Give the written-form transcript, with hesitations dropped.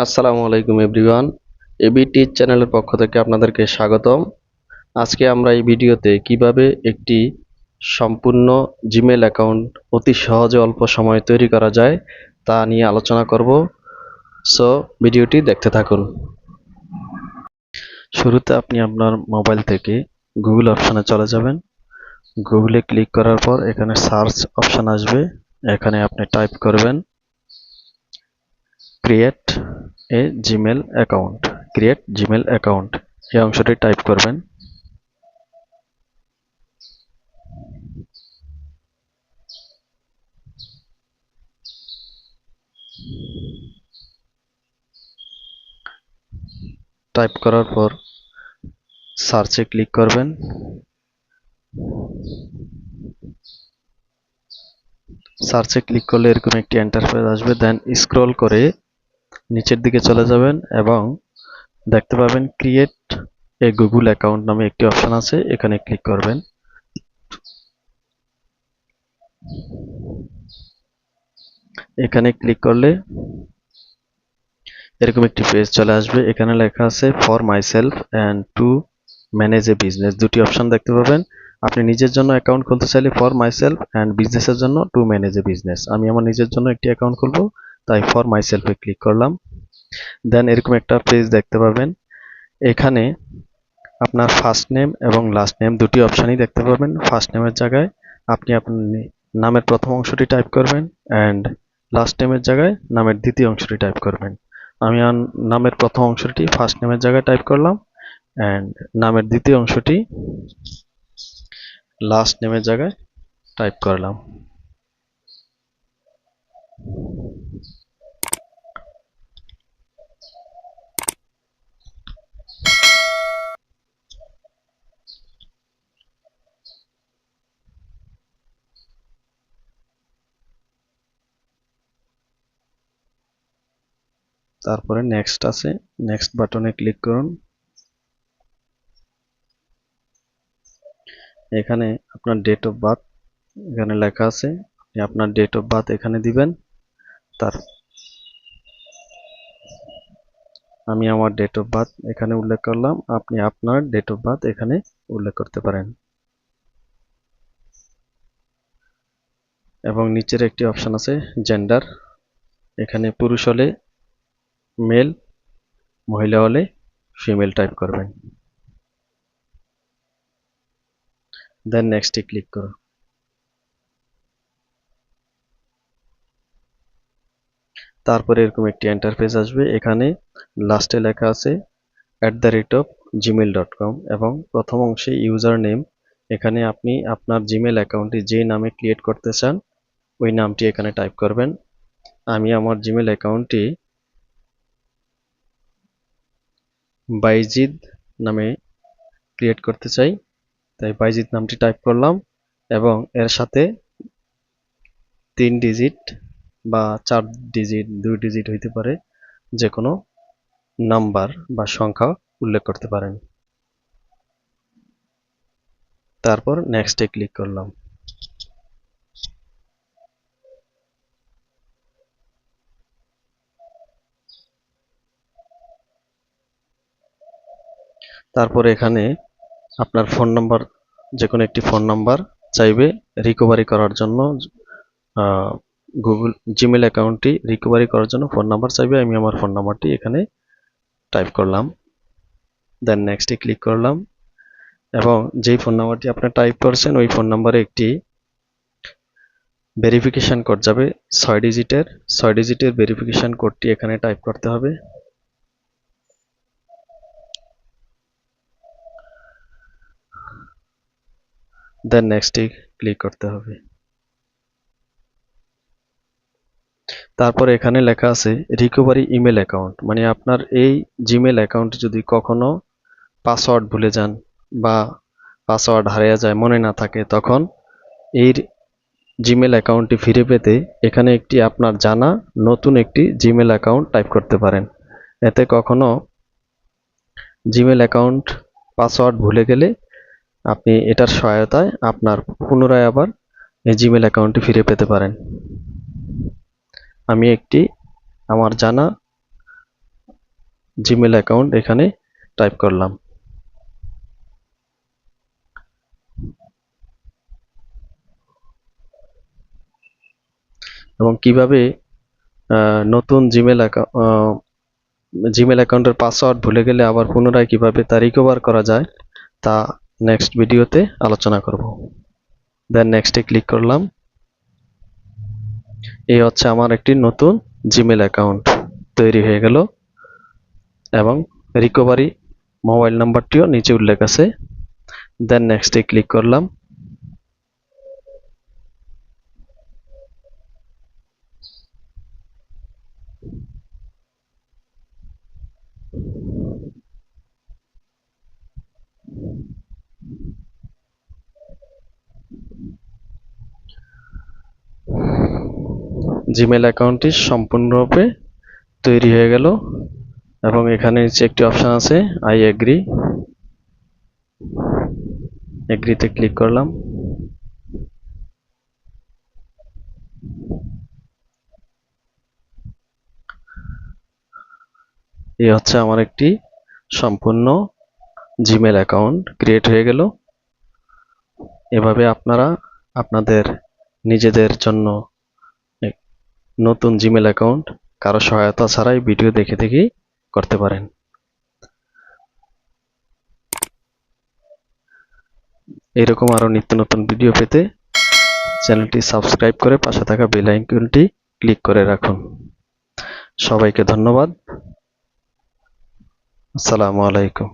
আসসালামু আলাইকুম everyone. ABT চ্যানেলের পক্ষ থেকে আপনাদেরকে স্বাগতম। আজকে আমরা এই ভিডিওতে কিভাবে একটি সম্পূর্ণ জিমেল অ্যাকাউন্ট অতি সহজে অল্প সময়ে তৈরি করা যায় তা নিয়ে আলোচনা করব। সো ভিডিওটি দেখতে থাকুন। শুরুতে আপনি আপনার মোবাইল থেকে গুগল অপশনে চলে যাবেন। গুগলে ক্লিক করার পর এখানে সার্চ অপশন আসবে। এখানে আপনি টাইপ করবেন create a Gmail account. Create Gmail account এই অংশটি টাইপ করবেন। টাইপ করার পর সার্চে ক্লিক করবেন। সার্চে ক্লিক করলে এরকম একটি ইন্টারফেস আসবে। দেন স্ক্রল করে নিচের দিকে চলে যাবেন এবং দেখতে পাবেন ক্রিয়েট এ গুগল অ্যাকাউন্ট নামে একটি অপশন আছে, এখানে ক্লিক করবেন। এখানে ক্লিক করলে এরকম একটি পেজ চলে আসবে। এখানে লেখা আছে for myself and to manage A business. দুটি অপশন দেখতে পাবেন। আপনি নিজের জন্য অ্যাকাউন্ট খুলতে চাইলে ফর মাইসেলফ অ্যান্ড বিজনেসের জন্য টু ম্যানেজ এ বিজনেস। আমি আমার নিজের জন্য একটি অ্যাকাউন্ট খুলবো, তাই ফর মাইসেলফে ক্লিক করলাম। দেন এরকম একটা পেজ দেখতে পাবেন। এখানে আপনার ফার্স্ট নেম এবং লাস্ট নেম দুটি অপশনই দেখতে পাবেন। ফার্স্ট নেমের জায়গায় আপনি আপনার নামের প্রথম অংশটি টাইপ করবেন অ্যান্ড লাস্ট নেমের জায়গায় নামের দ্বিতীয় অংশটি টাইপ করবেন। আমি নামের প্রথম অংশটি ফার্স্ট নেমের জায়গায় টাইপ করলাম অ্যান্ড নামের দ্বিতীয় অংশটি লাস্ট নেমের জায়গায় টাইপ করলাম। তারপরে নেক্সট আছে, নেক্সট বাটনে ক্লিক করুন। এখানে আপনার ডেট অফ বার্থ এখানে লেখা আছে, আপনি আপনার ডেট অফ বার্থ এখানে দিবেন। আমি আমার ডেট অফ বার্থ এখানে উল্লেখ করলাম, আপনি আপনার ডেট অফ বার্থ এখানে উল্লেখ করতে পারেন। এবং নিচের একটি অপশন আছে জেন্ডার, এখানে পুরুষ হলে মেল, মহিলা হলে ফিমেল টাইপ করবেন। দেন নেক্সটে ক্লিক করুন। তারপরে এরকম একটি ইন্টারফেস আসবে। এখানে লাস্টে লেখা আছে @gmail.com এবং প্রথম অংশে ইউজার নেম। এখানে আপনি আপনার জিমেল অ্যাকাউন্টটি যে নামে ক্রিয়েট করতে চান ওই নামটি এখানে টাইপ করবেন। আমি আমার জিমেল অ্যাকাউন্টটি বাইজিদ নামে ক্রিয়েট করতে চাই, তাই বাইজিদ নামটি টাইপ করলাম এবং এর সাথে 3 ডিজিট বা 4 ডিজিট 2 ডিজিট হইতে পারে যে কোনো নাম্বার বা সংখ্যা উল্লেখ করতে পারেন। তারপর নেক্সটে ক্লিক করলাম। তারপর এখানে আপনার ফোন নাম্বার, যে কোনো একটি ফোন নাম্বার চাইবে রিকভারি করার জন্য। গুগল জিমেল অ্যাকাউন্টটি রিকভারি করার জন্য ফোন নাম্বার চাইবে। আমি আমার ফোন নাম্বারটি এখানে টাইপ করলাম। দেন নেক্সটে ক্লিক করলাম এবং যেই ফোন নাম্বারটি আপনি টাইপ করছেন ওই ফোন নাম্বারে একটি ভেরিফিকেশন কোড যাবে 6 ডিজিটের। 6 ডিজিটের ভেরিফিকেশন কোডটি এখানে টাইপ করতে হবে। দেন নেক্সটে ক্লিক করতে হবে। তারপর এখানে লেখা আছে রিকভারি ইমেল অ্যাকাউন্ট, মানে আপনার এই জিমেল অ্যাকাউন্ট যদি কখনো পাসওয়ার্ড ভুলে যান বা পাসওয়ার্ড হারিয়ে যায়, মনে না থাকে, তখন এই জিমেল অ্যাকাউন্টটি ফিরে পেতে এখানে একটি আপনার জানা নতুন একটি জিমেল অ্যাকাউন্ট টাইপ করতে পারেন। এতে কখনো জিমেল অ্যাকাউন্ট পাসওয়ার্ড ভুলে গেলে আপনি এটার সহায়তায় আপনার পুনরায় আবার এই জিমেল অ্যাকাউন্টটি ফিরে পেতে পারেন। আমি একটি আমার জানা জিমেল অ্যাকাউন্ট এখানে টাইপ করলাম। এবং কিভাবে নতুন জিমেল অ্যাকাউন্টের পাসওয়ার্ড ভুলে গেলে আবার পুনরায় কিভাবে তা রিকভার করা যায় তা নেক্সট ভিডিওতে আলোচনা করব। দেন নেক্সটে ক্লিক করলাম। এই হচ্ছে আমার একটি নতুন জিমেল অ্যাকাউন্ট তৈরি হয়ে গেল এবং রিকভারি মোবাইল নাম্বারটিও নিচে উল্লেখ আছে। দেন নেক্সটে ক্লিক করলাম। জিমেল অ্যাকাউন্টটি সম্পূর্ণরূপে তৈরি হয়ে গেল এবং এখানে নিচে একটি অপশন আছে আই এগ্রি, এগ্রিতে ক্লিক করলাম। এই হচ্ছে আমার একটি সম্পূর্ণ জিমেল অ্যাকাউন্ট ক্রিয়েট হয়ে গেল। এভাবে আপনারা আপনাদের নিজেদের জন্য নতুন জিমেল অ্যাকাউন্ট কারো সহায়তা ছাড়াই ভিডিও দেখে দেখেই করতে পারেন। এরকম আরো নিত্য নতুন ভিডিও পেতে চ্যানেলটি সাবস্ক্রাইব করে পাশে থাকা বেল আইকনটি ক্লিক করে রাখুন। সবাইকে ধন্যবাদ। আসসালামু আলাইকুম।